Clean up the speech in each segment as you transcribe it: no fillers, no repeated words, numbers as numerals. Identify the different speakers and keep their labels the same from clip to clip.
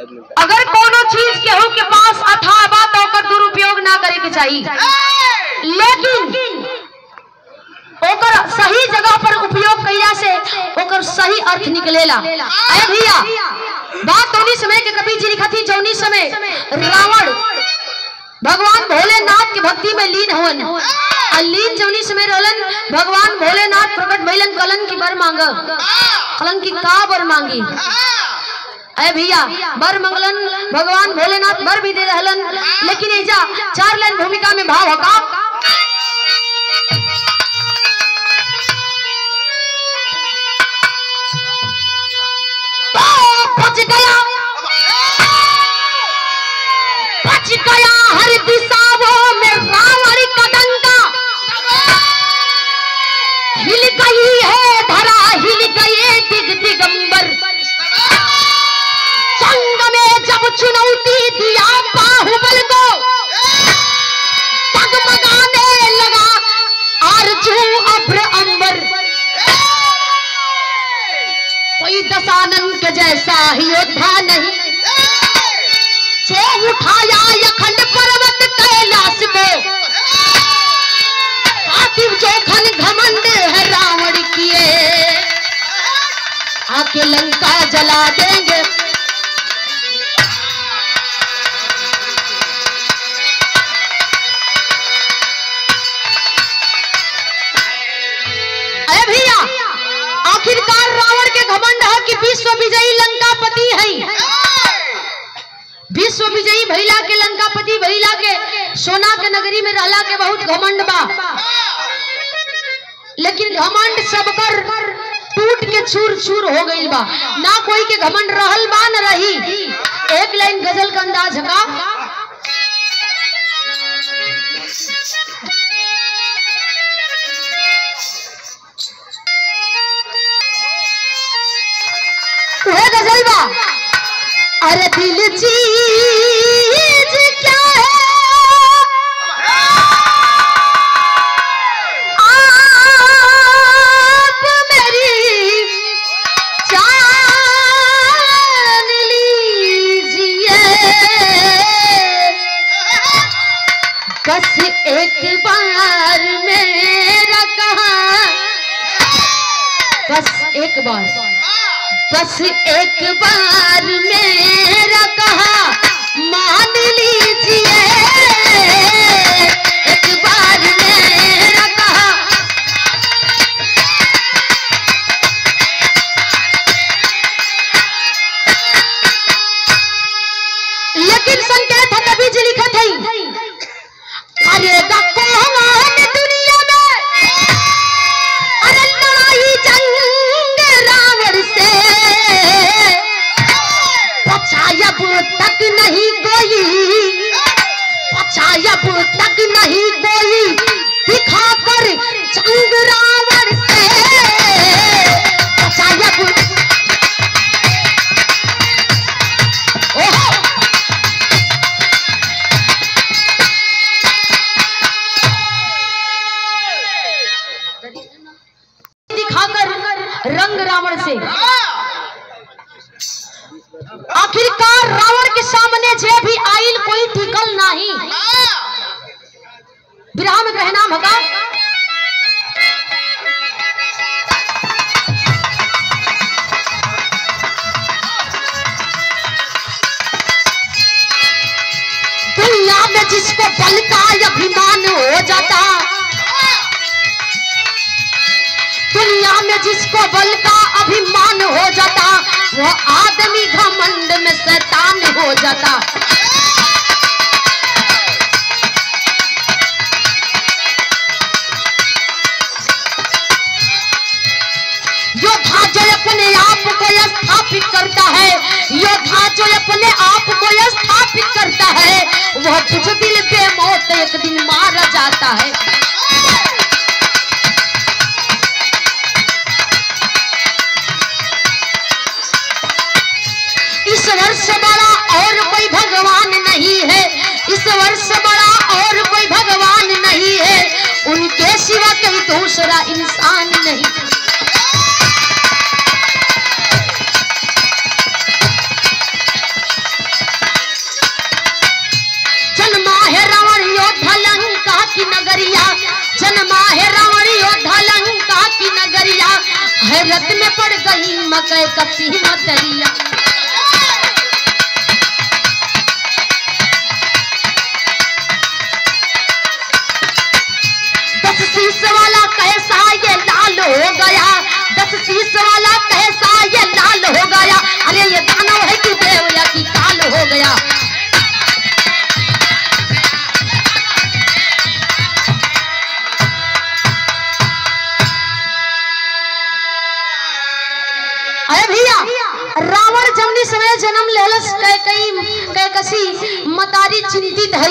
Speaker 1: अगर कोनो चीज केहू के पास अथा बा तो ओकर दुरुपयोग ना करे के चाहिए, लेकिन ओकर सही जगह पर उपयोग कइला से ओकर सही अर्थ निकलेला। अरे भैया बात उन्हीं समय के कबीर जी लिखती जौनी समय रावण भगवान भोलेनाथ की भक्ति में लीन हुवन, लीन जौनी समय रहलन भगवान भोलेनाथ प्रकट भइलन, कलन की बर मांग, कलन की का बर मांगी। अरे भैया बर मंगलन भगवान भोलेनाथ बर भी दे रहलन, लेकिन एजा 4 लाइन भूमिका में भाव हका बच गया हर दिशाओं में रावण का डंका, हिल गई है धरा हिल गए दिगंबर, जंग में जब चुनौती दिया बाहुबल को डगमगाने लगा आरजू अब्र अंबर, कोई दशानन के जैसा ही योद्धा नहीं जो उठाया अखंड पर्वत कैलाश को, आतिफ जो घन घमंड है रावण किए आके लंका जला देंगे। अरे भैया आखिरकार रावण के घमंड है कि विश्व विजयी लंकापति है, विश्व विजयी भैला के लंकापति भैला के सोना के नगरी में रहला के बहुत घमंड बा, लेकिन घमंड सबकर टूट के चूर चूर हो गई बा, ना कोई के घमंड रहल बा न रही। एक लाइन गजल का अंदाज का वह गजल बा, अरे दिल चीज क्या है आप मेरी जान लीजिए, बस एक बार मेरा कहा, बस एक बार, बस एक बार मेरा कहा मान लीजिए, एक बार मेरा कहा। लेकिन संकेत है कभी जी लिखा था करेगा कौन दुनिया में अरे लड़ाई जंग रावण से, पछायब तक नहीं कोई, पछायब तक नहीं कोई दिखाकर जंग रावण से, पछायब दिखाकर रंग रावण से। आखिरकार रावण के सामने जे भी आइल कोई टिकल नहीं, विराम में कहना भगा दुनिया में जिसको बल का अभिमान हो जाता, दुनिया में जिसको बल का अभिमान हो जाता, वो आदमी घमंड में शैतान हो जाता। योद्धा जो अपने आप को स्थापित करता है, योद्धा जो अपने आप को स्थापित करता है, वह तुझ दिल पे मौत एक दिन मारा जाता है। ईश्वर से बड़ा और कोई भगवान नहीं है, ईश्वर से बड़ा और कोई भगवान नहीं है, उनके सिवा कोई दूसरा इंसान नहीं। हैरत में पड़ गई मकई कसी मदरिया। वाला कैसा ये लाल हो गया, 10 शीश वाला कैसा ये लाल हो गया। अरे ये दानव है कि देवया की काल हो गया। अरे भैया रावण जमनी समय जन्म लेलस कसी मतारी चिंतित है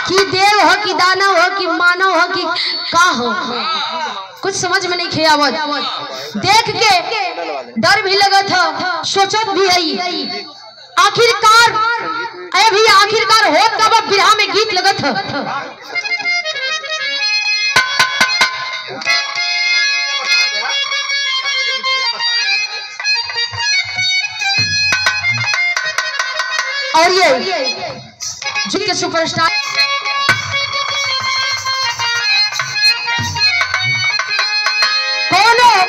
Speaker 1: कि देव हो कि दानव हो कि मानव हो कि का हो, कुछ समझ में नहीं खे आवत। देख के डर भी लगत था, सोचत भी है। आखिरकार अरे भैया आखिरकार होत का बिरहा में गीत लगत था। और ये जिनके सुपरस्टार कौन है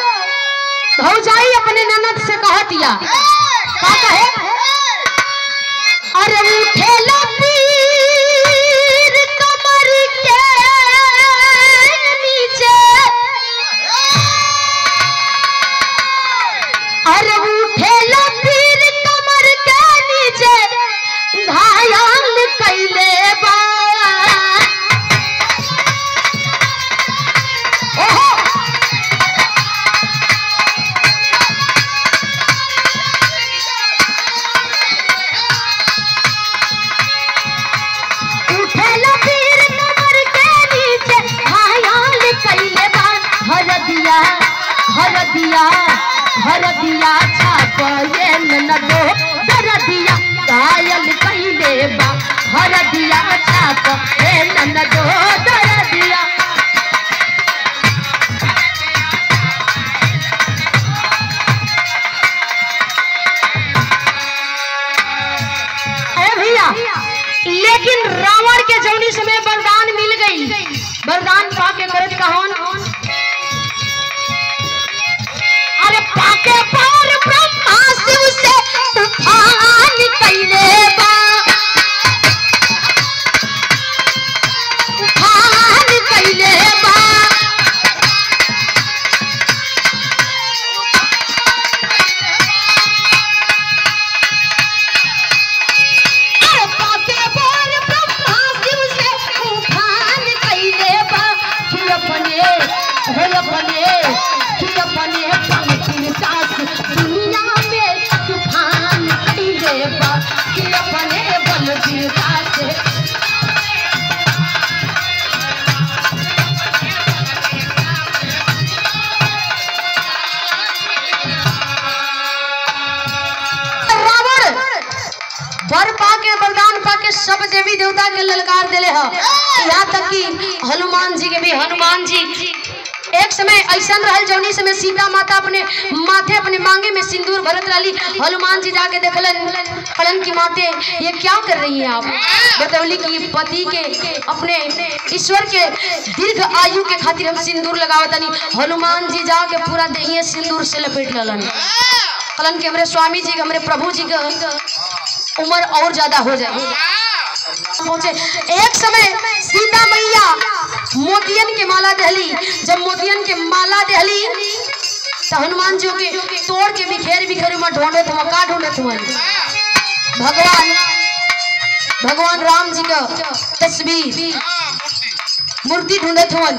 Speaker 1: भौजाई अपने ननद से कह दिया क्या कहे, अरे उठे लपीर कमर के नीचे, अरे उठे लपीर कमर के नीचे घायल कैले बा। हरदिया छाप ये ननदो दरदिया घायल कैले बा। हरदिया छाप ये ननदो दरदिया। अरे भैया लेकिन रावण के जौनी समय वरदान मिल गई, वरदान पाके करत कौन, अरे पाके पर ब्रह्मा शिव से तूफान कैले बा। तूफान कैले बा। अरे पाके पर ब्रह्मा शिव से तूफान कैले बा। कि अपने दुनिया में तूफान कैले बा। कि अपने बलबीरता से रावण वर पाके वरदान पाके सब देवी देवता के ललकार दिले है। यहाँ तक कि हनुमान जी के भी, हनुमान जी एक समय ऐसा रहल जौनी समय सीता माता अपने माथे अपने मांगे में सिंदूर भरत रही। हनुमान जी जाके देखलन, कहलन की माते ये क्या कर रही हैं आप। बतौली कि पति के अपने ईश्वर के दीर्घ आयु के खातिर हम सिंदूर लगावतनी। हनुमान जी जाके पूरा देहिए सिंदूर से लपेट ललन। कहलन कि हमारे स्वामी जी हमारे प्रभु जी का उम्र और ज्यादा हो जाए। पहुंचे एक समय सीता मैया मोतियन के माला दहली। जब मोतियन के माला दहली तो हनुमान जी के तोड़ के बिखेर बिखेर में ढूंढत हुआ का ढूंढत हुआ भगवान राम जी का तस्वीर मूर्ति ढूंढत हुआ।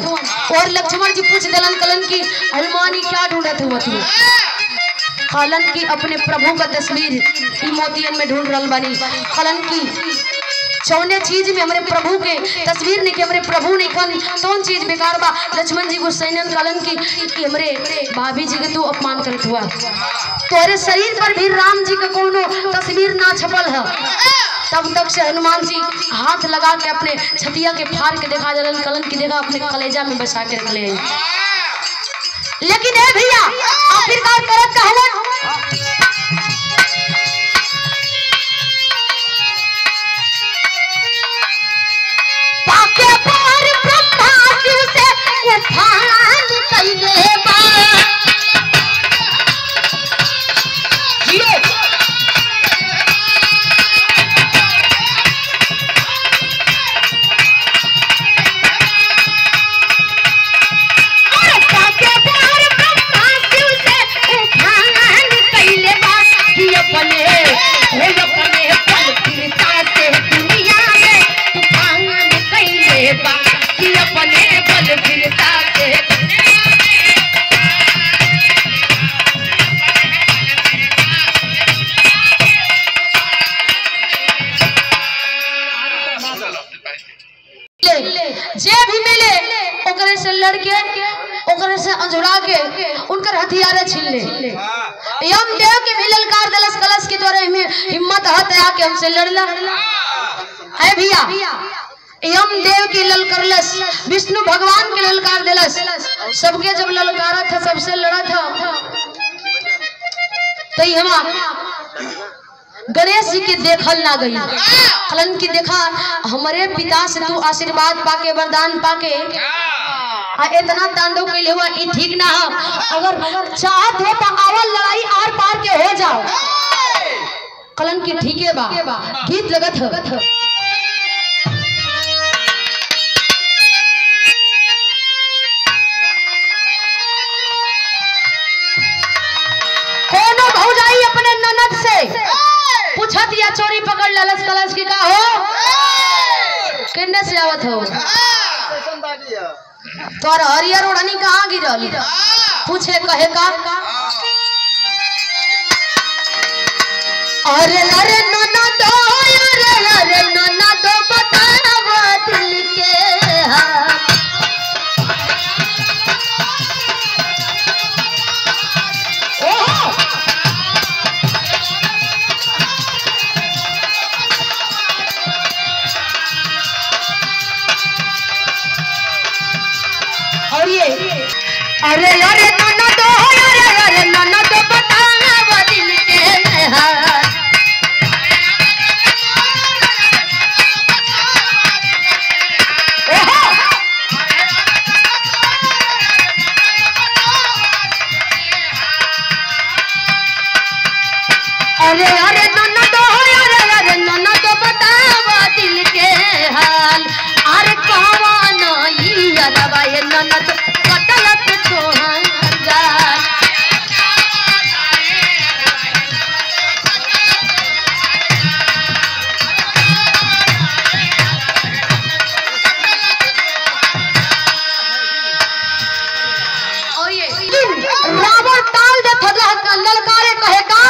Speaker 1: और लक्ष्मण जी पूछ दलन कलन की हनुमान क्या ढूंढत हुआ तू। कलन की अपने प्रभु का तस्वीर मोतियन में ढूंढ रहा बानी। कलन की चौने चीज में हमारे प्रभु के तस्वीर नहीं कि हमारे प्रभु नहीं खन कौन चीज बेकार बा। लक्ष्मण जी को सैनन कलन की हमारे भाभी जी के तू अपमान करत हुआ। तोरे शरीर पर भी राम जी का कोनो तस्वीर ना छपल है। तब तक से हनुमान जी हाथ लगा के अपने छतिया के फाड़ के देखा जलन कलन की देखा अपने कलेजा में बसा के रख ले। लेकिन भैया आखिरकार करत का हुआ पाके पर ब्रह्मा शिव से उफान कैले बा। यमदेव के भी ललकार दलस कलश की तोरे में हिम्मत हत आके हमसे लड़ला है भैया। यमदेव की ललकारलस, विष्णु भगवान के ललकार दिलस, सबके जब ललकारा था सबसे लड़ा था। तो गणेश जी के देखल ना गई, कलन की देखा हमारे पिता से तू आशीर्वाद पाके वरदान पाके इतना तांडव कैले हुआ ये ठीक ना है। अगर चाहत हो तो आवल लड़ाई आर पार के हो जाओ। कलन की ठीक है बा, गीत लगत है। कोनो भौजाई अपने ननद से पूछत या चोरी पकड़ ललस कलश की का हो किन्ने से आवत हो तोर हरियर ओढ़नी कहाँ गिरल पूछे कहे का अरे अरे नन्ना दो अरे नन्ना दो बतावा दिल के हाल। अरे अरे नाना तो अरे नाना तो बतावा दिल के हाल। अरे अरे नाना तो अरे नाना तो बतावा दिल के हाल। अरे कौन ई अरबा ये नाना तो ललकारे कहे का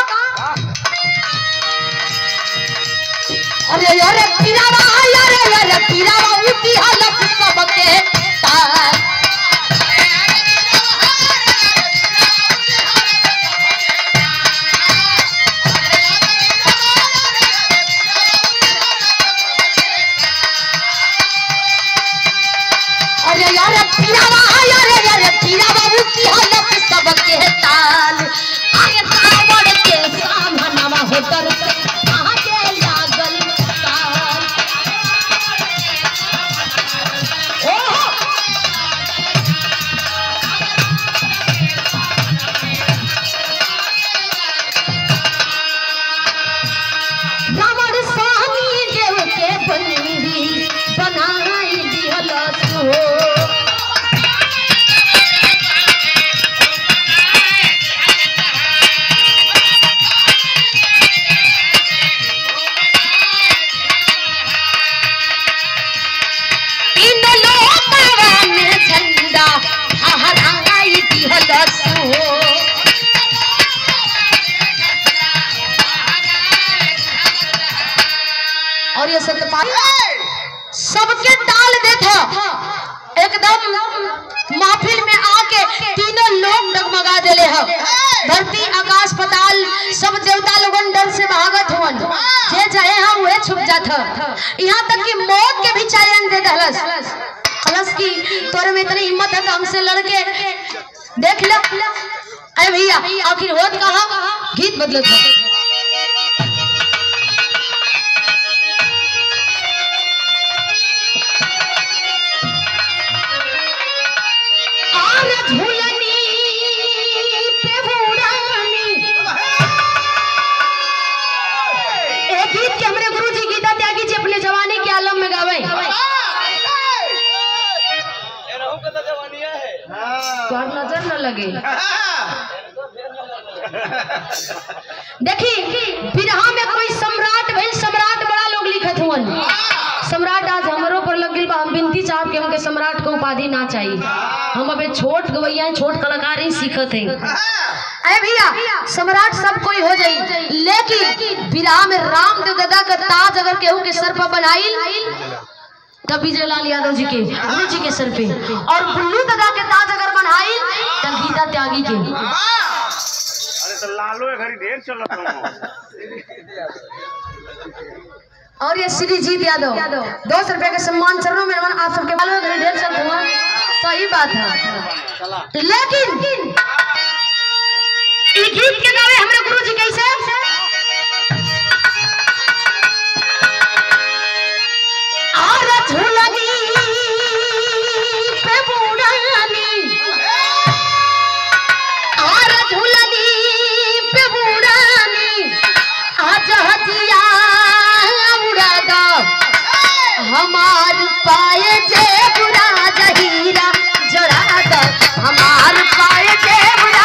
Speaker 1: अरे अरे पीरावा अरे पीरावा उठी हालत सबके तार। अरे अरे पीरावा अरे पीरावा उठी हालत सबके ताल। और ये सत्यपाल सबके ताल देता एकदम महफिल में आके तीनों लोग डगमगा देले हैं। धरती आकाश पाताल सब देवता लोगन डर से भागत हुन, जे चाहे हम वह छुप जात। यहाँ तक कि मौत के भी चैलेंज दे दहलस कलश की तोरे में इतनी हिम्मत है तो हमसे लड़के देख ले। अरे भैया आखिर होत कहाँ गीत बदलत है। नजर न लगे देखी बिरहा में कोई सम्राट भइल, सम्राट बड़ा लोग लिखत हुन। सम्राट आज हमरो पर लग गइल बा। हम बिनती चाहब कि हमके सम्राट को उपाधि ना चाहिए। हम अबे छोट गवैया छोट कलाकार ही सीखत हैं। अरे भैया सम्राट सब कोई हो जाई, लेकिन बिरहा में रामदेव दादा का ताज अगर केहू के सर पर बनाइल तब विजय लाल यादव जी के गुरु जी के सर पे, और बुल्लू दादा के ताज अगर बनाई तब गीता त्यागी के।
Speaker 2: तो लालो घड़ी ढेर चलत हूं।
Speaker 1: और ये श्री जीत यादव 200 रुपए के सम्मान चरणों में आप सबके बालों घड़ी ढेर चलत हुआ। सही बात है, लेकिन ये गीत के गावे हमारे गुरु जी कैसे और झूलनी पे बुढ़ानी और झूलनी पे बुढ़ानी आज हजिया उड़ा दो हमार पाए जे बुरा जहीरा जरा दो हमार पाए जे बुरा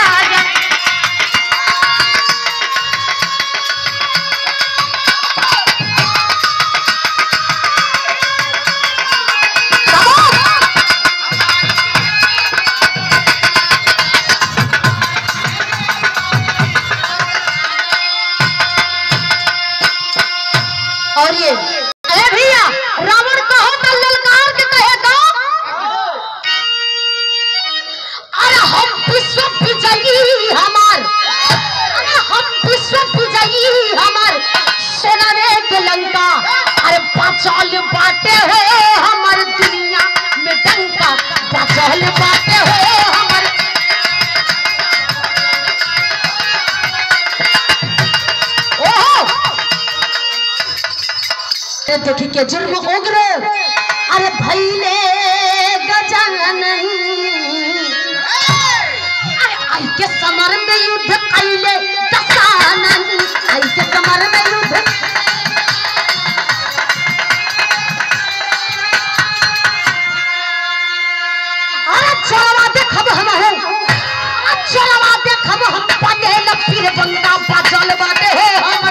Speaker 1: और ये अरे भैया रावण कहो तो ललकार के कहे तो अरे हम विश्व विजयी हमार अरे हम विश्व विजयी हमार सेना रे के लंका अरे बचाल बाटे हो हमार दुनिया में डंका बचाल बाटे हो हमार ओहो देखी के जुर्म उग्र अरे भैले गजानन अरे आई के समर में युद्ध कैले दशानन आई के समर में युद्ध अरे चलवा देखब हम हो चलवा देखब हम पगे लपीर बंदा बाजल बाटे हो हम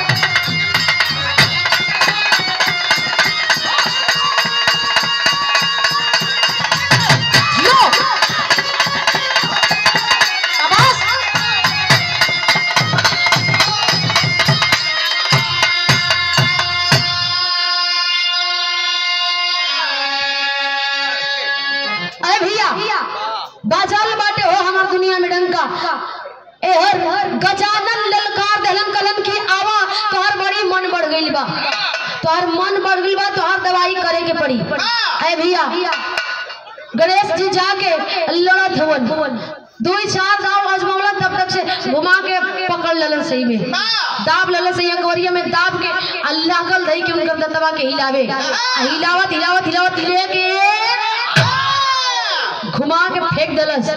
Speaker 1: बाजाल बाटे हो हमार दुनिया में डंका एहर गजानन ललकार दहलन कलन की आवा तोहर बड़ी मन बढ़ गइल बा तोहर मन बढ़ गइल बा तोहर दवाई करे के पड़ी ए भैया गणेश जी जाके लड़त हवन 2-4 दाव आजमावला तब तक से घुमा के पकड़ ललन सही में दाब ललन सही कवरिया में दाब के अल्लाह कल दई के उनकर दतवा के हिलावे हिलावत हिलावत हिलावत लेके घुमा के फेंक दलस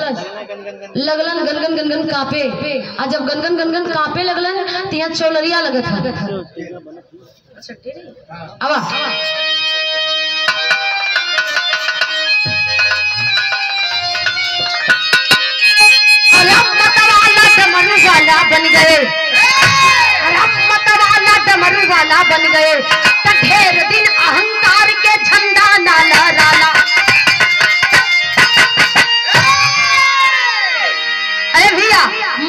Speaker 1: लगलन गनगन गनगन कापे आ जब गनगन गनगन कापे लगलन त यहाँ चौलरिया लगत है अब डमरू वाला बन गए डमरू वाला बन गए त ढेर दिन अहंकार के झंडा ना लहराला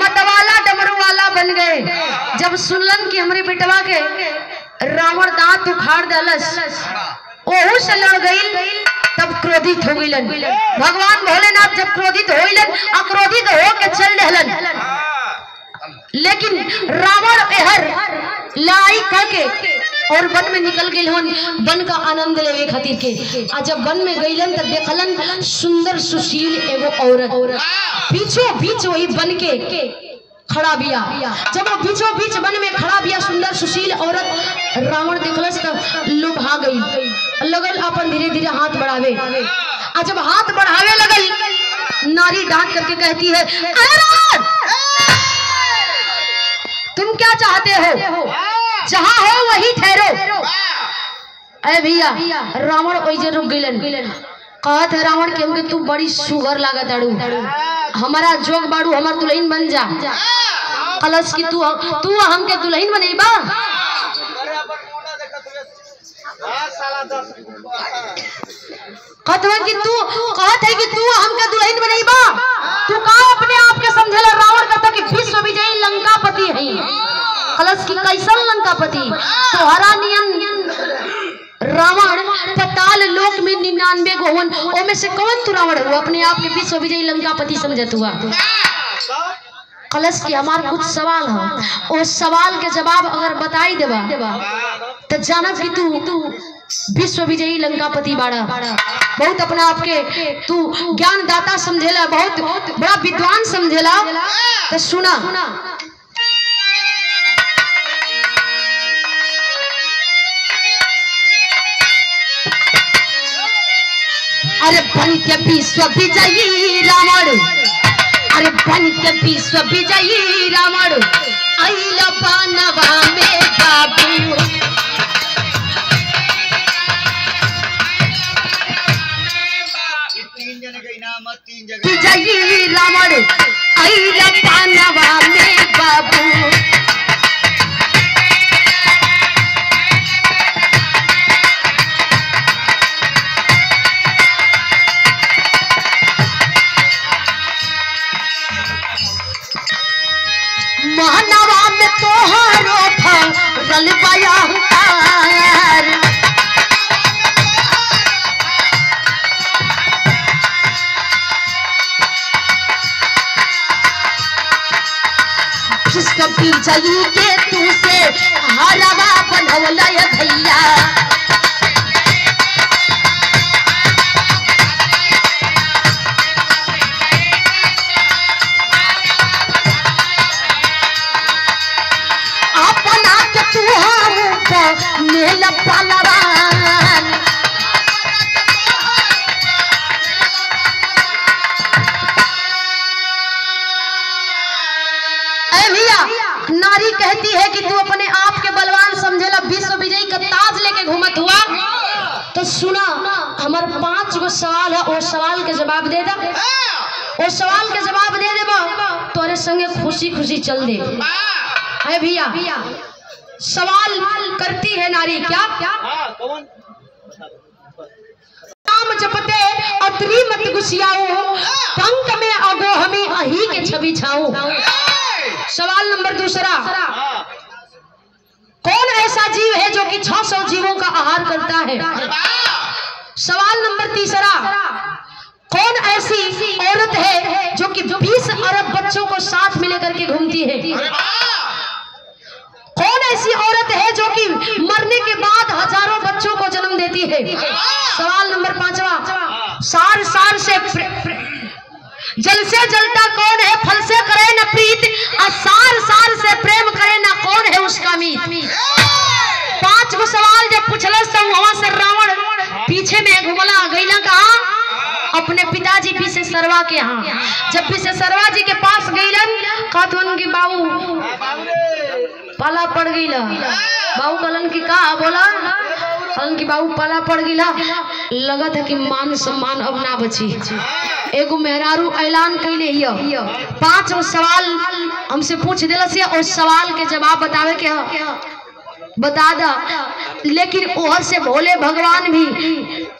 Speaker 1: मतवाला डमरू वाला बन गए जब सुनलन कि हमरे बेटवा के रावण दांत उखाड़ दलस ओहू से लड़ गई तब क्रोधित हो गइलन भगवान भोलेनाथ जब क्रोधित होइलन अक्रोधित हो के चल रहलन लेकिन रावण एहर लाई करके और वन में निकल गए वन का आनंद लेवे खातिर के आ जब वन में गइलन त देखलन सुंदर सुशील एगो औरत बीचों बीच वही बन के खड़ा बिया जब वो बीचों बीच वन में खड़ा बिया सुंदर सुशील औरत रावण देखलस त लुभा गई लगल अपन धीरे धीरे हाथ बढ़ावे आ जब हाथ बढ़ावे लगल नारी डांट करके कहती है तुम क्या चाहते हो जहाँ हो वही ठहरो अरे भैया रावण ओइजे रुक गइलन कहत है रावण के हमके तू बड़ी सुगर लागत आड़ू हमारा जोग बाड़ू हमार दुल्हन बन जा कलश की तू हमके दुल्हन बनेबा कहत है कि तू हमके दुल्हन बनेबा तू का अपने आप के समझेला रावण कहता कि विश्व विजयी लंकापति है कलश की कैसन लंकापति तोहरा नियन रावण पताल लोक में 99 गोवन ओमे से कौन तू रावण हुआ अपने आप के विश्व विजयी लंकापति समझत हुआ कलश की हमार कुछ सवाल है, उस सवाल के जवाब अगर बताई देबा तो जानब कि तू विश्व विजयी लंकापति बाड़ा। बहुत अपना आपके तू ज्ञानदाता समझेला, बहुत बड़ा विद्वान समझेला। तो सुना, अरे बन के विश्व विजयी रावण, अरे बन के विश्व विजयी रावण आइल पानवा में बाबू। विजयी रावण आइल पानवा में बाबू। मानवा में तोहरो फल पाया हुकार, जिसका विजयी के तू से हरवा बनौला भैया। मेला पालवान भैया, नारी कहती है कि तू अपने आप के बलवान समझेला, विश्व विजयी का ताज लेके घूमत हुआ। तो सुना, हमारे 5 गो सवाल है, वो सवाल के जवाब दे दे, वो सवाल के जवाब दे देबा तोरे संगे खुशी खुशी चल दे। है भैया, सवाल करती है नारी, क्या कौन नाम जपते अतरी मत गुसियाओ, पंख में अगो हमें अही के छवि छाओ। सवाल नंबर 2, कौन ऐसा जीव है जो कि 600 जीवों का आहार करता है। सवाल नंबर 3, कौन ऐसी औरत है जो कि 20 अरब बच्चों को साथ में लेकर के घूमती है। कौन ऐसी औरत है जो कि मरने के बाद हजारों बच्चों को जन्म देती है। सवाल नंबर 5, सार सार से जल से जलता कौन है, फल से करे न प्रीत, और सार सार से प्रेम करे न कौन है उसका मीत। 5 गो सवाल जब पूछले वहां से रावण पीछे में घुमला गईला कहा अपने पिताजी पीछे सरवा के यहाँ। जब पीछे सरवा जी के पास गईलन कहतवन की बाबू पाला पड़ गई, बाबू कलन की कहा बोला, कलन की बाबू पाला पड़ गई, लगत है कि मान सम्मान अब ना बची। एगो मेहरारू ऐलान कैले हिय 5 गो सवाल हमसे पूछ दिलस, और सवाल के जवाब बतावे के बता दा। लेकिन ओहर से भोले भगवान भी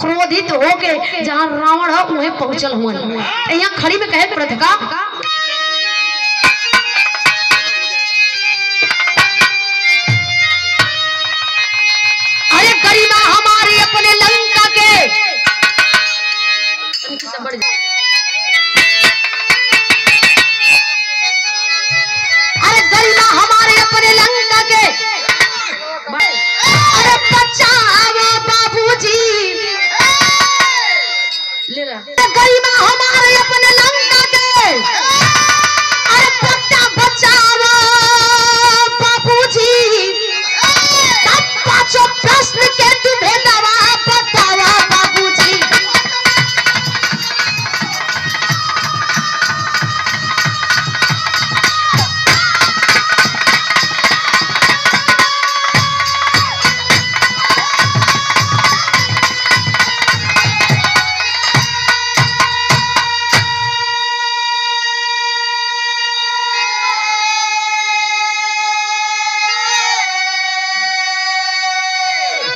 Speaker 1: क्रोधित होके जहाँ रावण है वहीं पहुंचल हुआ। यहाँ खड़ी में कहे पड़त का, अरे गरिमा हमारी अपने लंका के, अरे गरिमा हमारे अपने लंका के, अरे बचाओ बाबूजी, गरिमा हमारे अपने लंका के, अरे बचाओ बाबूजी। तब 5 प्रश्न के तुम्हें दवा बतावा बाबूजी।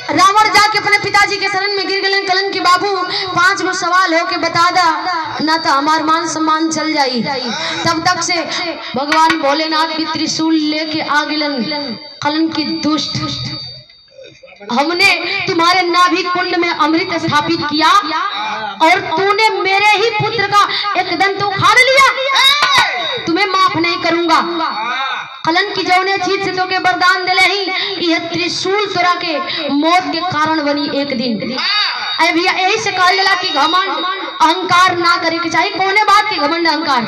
Speaker 1: रावण जाके अपने पिताजी के शरण में गिर गए। कलन की बाबू 5 गो सवाल हो के बता दा, ना तो हमार मान सम्मान चल जाई। तब तक से भगवान भोलेनाथ भी त्रिशूल लेके आ गिलन। कलन की दुष्ट, हमने तुम्हारे नाभि कुंड में अमृत स्थापित किया और तूने मेरे ही पुत्र का एक दंत उखाड़ लिया। तुम्हें माफ नहीं करूंगा। कलन की जौने चीज से तोके वरदान दिले ही यह त्रिशूल तोरा के मौत के कारण बनी एक दिन। अरे भैया यही से कहल जाला कि घमंड अहंकार ना करे के चाहिए। कोने बात की घमंड अहंकार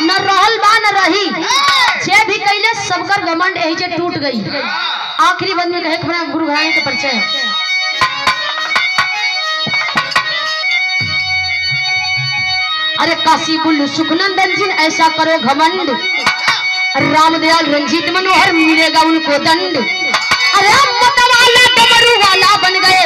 Speaker 1: न रहल बा न रही, जे भी कैले सबकर घमंड यही से टूट गई। आखिरी बंद में कहे अपना गुरु घराने के परिचय। अरे काशी बुल्लू सुखनंदन जी ऐसा करो घमंड, रामदयाल रंजीत मनोहर मिलेगा उनको दंड। अरे मतवाला डमरू वाला बन गए,